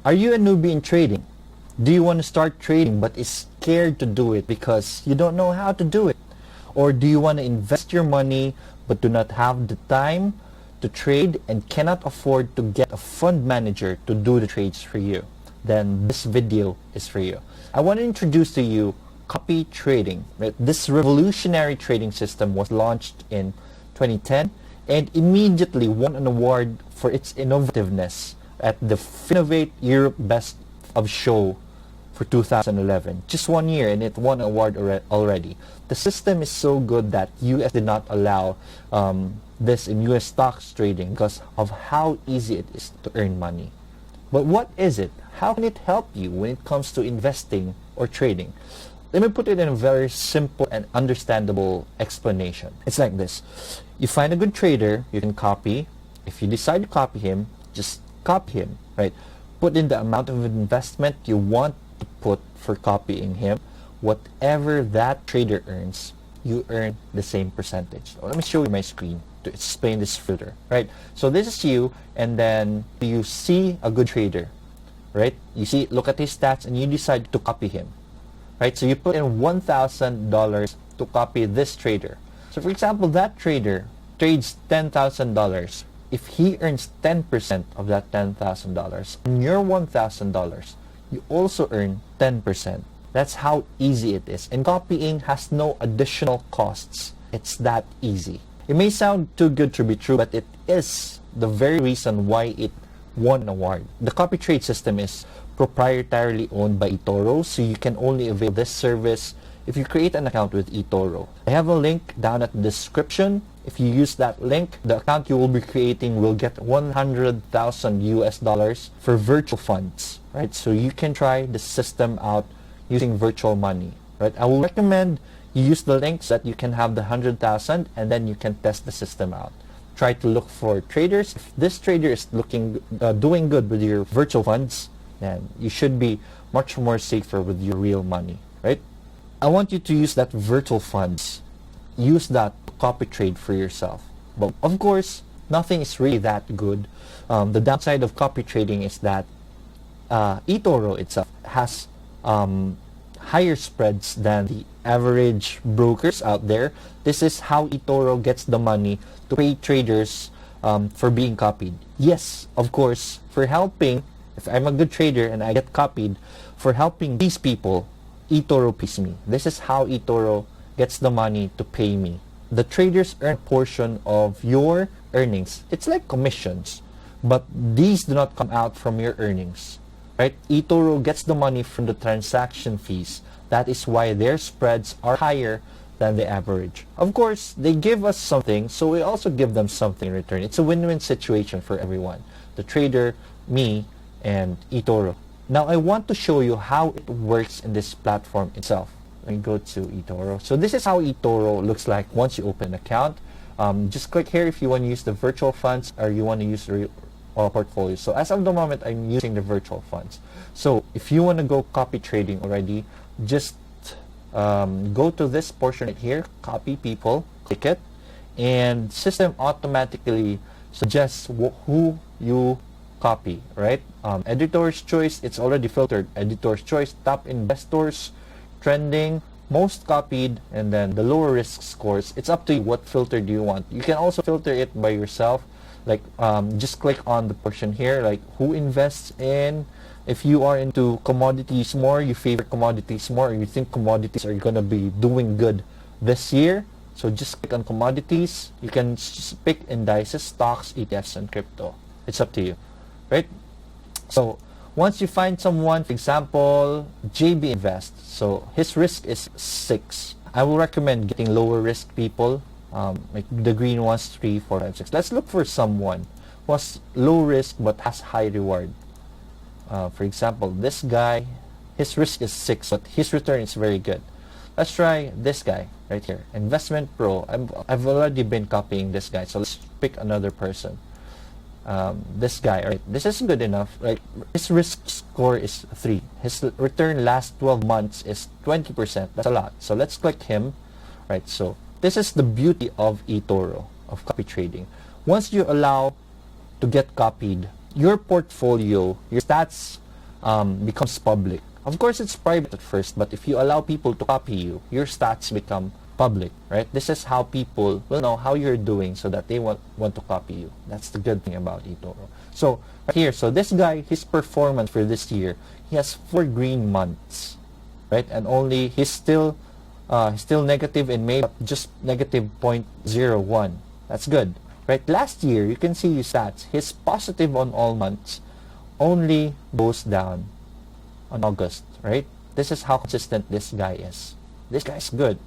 Are you a newbie in trading? Do you want to start trading but is scared to do it because you don't know how to do it? Or do you want to invest your money but do not have the time to trade and cannot afford to get a fund manager to do the trades for you? Then this video is for you. I want to introduce to you copy trading. Right? This revolutionary trading system was launched in 2010 and immediately won an award for its innovativeness at the Finovate Europe Best of Show for 2011. Just 1 year and it won an award already. The system is so good that US did not allow this in US stocks trading because of how easy it is to earn money. But what is it? How can it help you when it comes to investing or trading? Let me put it in a very simple and understandable explanation. It's like this. You find a good trader you can copy. If you decide to copy him, just copy him, right? Put in the amount of investment you want to put for copying him. Whatever that trader earns, you earn the same percentage. So let me show you my screen to explain this further, right? So this is you, and then you see a good trader, right? You see, look at his stats, and you decide to copy him, right? So you put in $1,000 to copy this trader. So for example, that trader trades $10,000. If he earns 10% of that $10,000 on your $1,000, you also earn 10%. That's how easy it is. And copying has no additional costs. It's that easy. It may sound too good to be true, but it is the very reason why it won an award. The copy trade system is proprietarily owned by Etoro, so you can only avail this service if you create an account with Etoro. I have a link down at the description. If you use that link, the account you will be creating will get 100,000 US dollars for virtual funds, right? So you can try the system out using virtual money, right? I will recommend you use the link so that you can have the 100,000 and then you can test the system out. Try to look for traders. If this trader is doing good with your virtual funds, then you should be much more safer with your real money, right? I want you to use that virtual funds. Use that to copy trade for yourself. But of course, nothing is really that good. The downside of copy trading is that Etoro itself has higher spreads than the average brokers out there. This is how Etoro gets the money to pay traders for being copied. Yes, of course, for helping, if I'm a good trader and I get copied, for helping these people, Etoro pays me. This is how Etoro gets the money to pay me. The traders earn a portion of your earnings. It's like commissions, but these do not come out from your earnings, right? Etoro gets the money from the transaction fees. That is why their spreads are higher than the average. Of course, they give us something, so we also give them something in return. It's a win-win situation for everyone. The trader, me, and Etoro. Now, I want to show you how it works in this platform itself. Let me go to Etoro. So this is how Etoro looks like once you open an account. Just click here if you want to use the virtual funds or you want to use the portfolio. So as of the moment, I'm using the virtual funds. So if you want to go copy trading already, just go to this portion right here, copy people, click it, and system automatically suggests who you copy, right? Editor's choice, it's already filtered. Editor's choice, top investors, trending, most copied, and then the lower risk scores. It's up to you what filter do you want. You can also filter it by yourself. Like just click on the portion here, like who invests in. If you are into commodities more, you favor commodities more, or you think commodities are going to be doing good this year, so just click on commodities. You can just pick indices, stocks, ETFs, and crypto. It's up to you, right? So once you find someone, for example, JB Invest, so his risk is 6. I will recommend getting lower risk people, like the green ones, 3, 4, 5, 6. Let's look for someone who has low risk but has high reward. For example, this guy, his risk is 6, but his return is very good. Let's try this guy right here, Investment Pro. I've already been copying this guy, so let's pick another person. This guy, right? This is good enough. Right? His risk score is 3. His return last 12 months is 20%. That's a lot. So let's click him, right? So this is the beauty of Etoro, of copy trading. Once you allow to get copied, your portfolio, your stats becomes public. Of course, it's private at first, but if you allow people to copy you, your stats become public, right? This is how people will know how you're doing so that they want to copy you. That's the good thing about Etoro. So right here, so this guy, his performance for this year, he has 4 green months, right? And only he's still negative in May, but just negative 0.01. That's good, right? Last year, you can see his stats. He's positive on all months, only goes down on August, right? This is how consistent this guy is. This guy's good,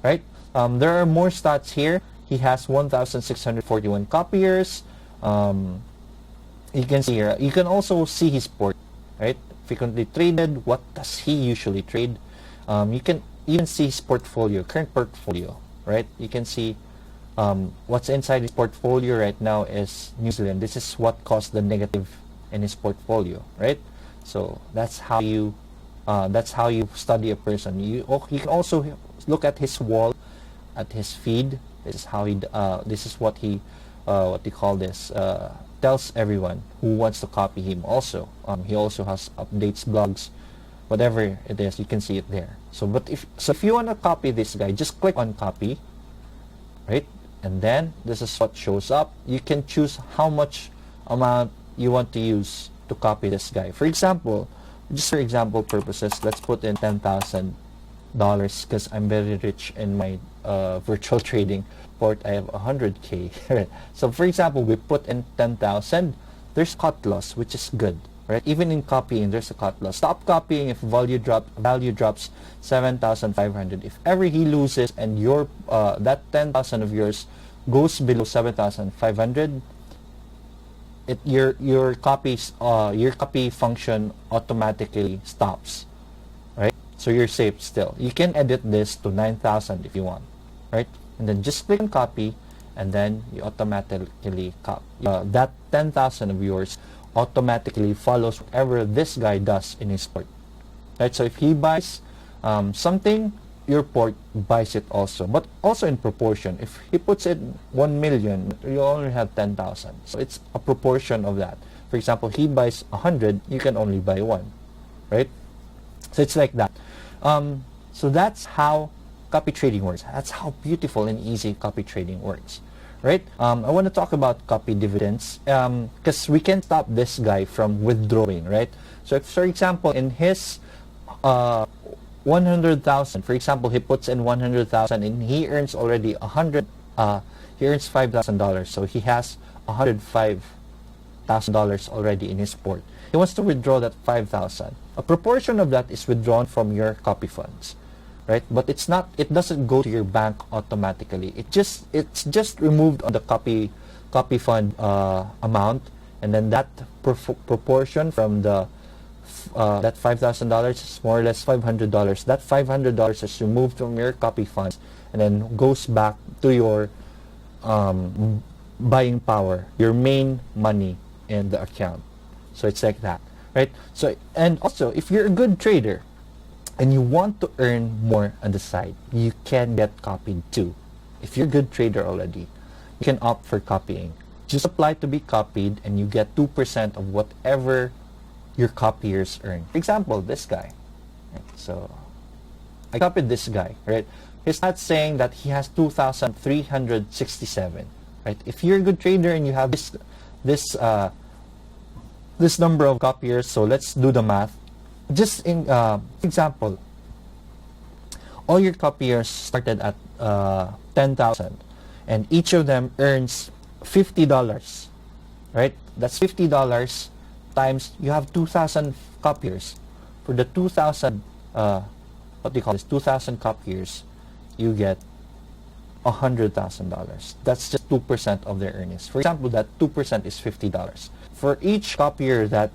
right? There are more stats here. He has 1,641 copiers. You can see here. You can also see his port, right? Frequently traded. What does he usually trade? You can even see his portfolio, current portfolio, right? You can see what's inside his portfolio right now is New Zealand. This is what caused the negative in his portfolio, right? So that's how you study a person. You can also look at his wall, at his feed. This is how this is what he what they call this, tells everyone who wants to copy him. Also, he also has updates, blogs, whatever it is. You can see it there. So, if you want to copy this guy, just click on copy, right? And then this is what shows up. You can choose how much amount you want to use to copy this guy. For example, just for example purposes, let's put in $10,000 because I'm very rich in my virtual trading port. I have 100K. So for example, we put in 10,000. There's cut loss, which is good, right? Even in copying, there's a cut loss. Stop copying if value drops 7,500. If ever he loses and your that 10,000 of yours goes below 7,500, your copy function automatically stops, right? So you're safe still. You can edit this to 9,000 if you want, right? And then just click on copy, and then you automatically copy. That 10,000 of yours automatically follows whatever this guy does in his port, right? So if he buys something, your port buys it also, but also in proportion. If he puts it 1 million, you only have 10,000. So it's a proportion of that. For example, he buys 100, you can only buy 1, right? So it's like that. So that's how copy trading works. That's how beautiful and easy copy trading works, right? I want to talk about copy dividends because we can stop this guy from withdrawing, right? So if, for example, in his 100,000, for example, he puts in 100,000 and he earns already 100. He earns $5,000, so he has $105,000 already in his port. He wants to withdraw that 5,000. A proportion of that is withdrawn from your copy funds, right? But it's not. It doesn't go to your bank automatically. It's just removed on the copy fund amount, and then that proportion from the that $5,000 is more or less $500. That $500 is removed from your copy funds and then goes back to your buying power, your main money in the account. So it's like that, right? So, and also, if you're a good trader and you want to earn more on the side, you can get copied too. If you're a good trader already, you can opt for copying. Just apply to be copied and you get 2% of whatever your copiers earn. For example, this guy. Right? So I copied this guy, right? He's not saying that he has 2,367, right? If you're a good trader and you have this number of copiers, so let's do the math. Just in example, all your copiers started at 10,000, and each of them earns $50, right? That's $50 times, you have 2,000 copiers. For the 2,000 what do you call this, 2,000 copiers, you get $100,000. That's just 2% of their earnings. For example, that 2% is $50. For each copier that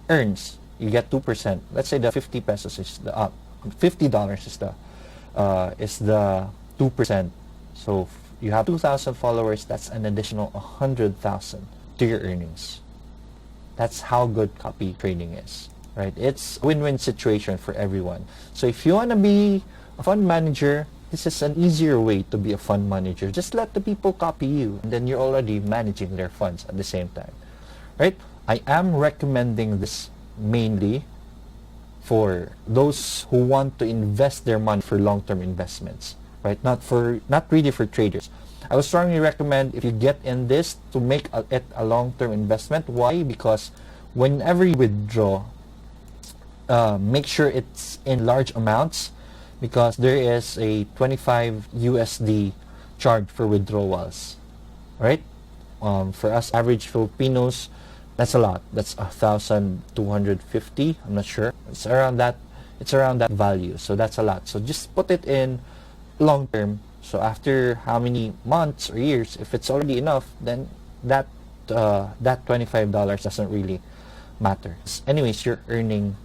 earns, you get 2%. Let's say the 50 pesos is the $50 is the 2%. So you have 2,000 followers. That's an additional 100,000 to your earnings. That's how good copy trading is, right? It's a win-win situation for everyone. So if you want to be a fund manager, this is an easier way to be a fund manager. Just let the people copy you, and then you're already managing their funds at the same time, right? I am recommending this mainly for those who want to invest their money for long-term investments, right? Not really for traders. I would strongly recommend, if you get in this, to make it a long-term investment. Why? Because whenever you withdraw, make sure it's in large amounts, because there is a 25 USD charge for withdrawals, right? For us average Filipinos, that's a lot. That's 1,250. I'm not sure. It's around that value. So that's a lot. So just put it in long term. So after how many months or years, if it's already enough, then that $25 doesn't really matter. Anyways, you're earning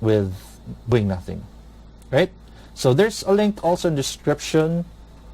with doing nothing, right? So there's a link also in the description,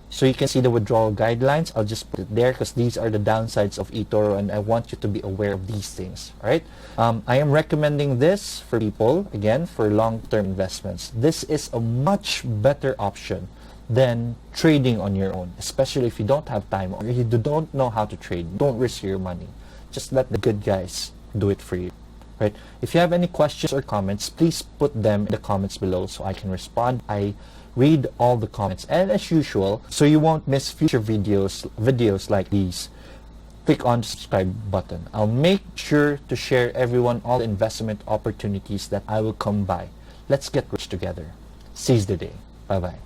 so you can see the withdrawal guidelines. I'll just put it there because these are the downsides of eToro, and I want you to be aware of these things, right? I am recommending this for people, again, for long-term investments. This is a much better option than trading on your own, especially if you don't have time or you don't know how to trade. Don't risk your money. Just let the good guys do it for you, right? If you have any questions or comments, please put them in the comments below so I can respond. I read all the comments, and as usual, so you won't miss future videos like these, click on the subscribe button. I'll make sure to share everyone all the investment opportunities that I will come by. Let's get rich together. Seize the day. Bye bye.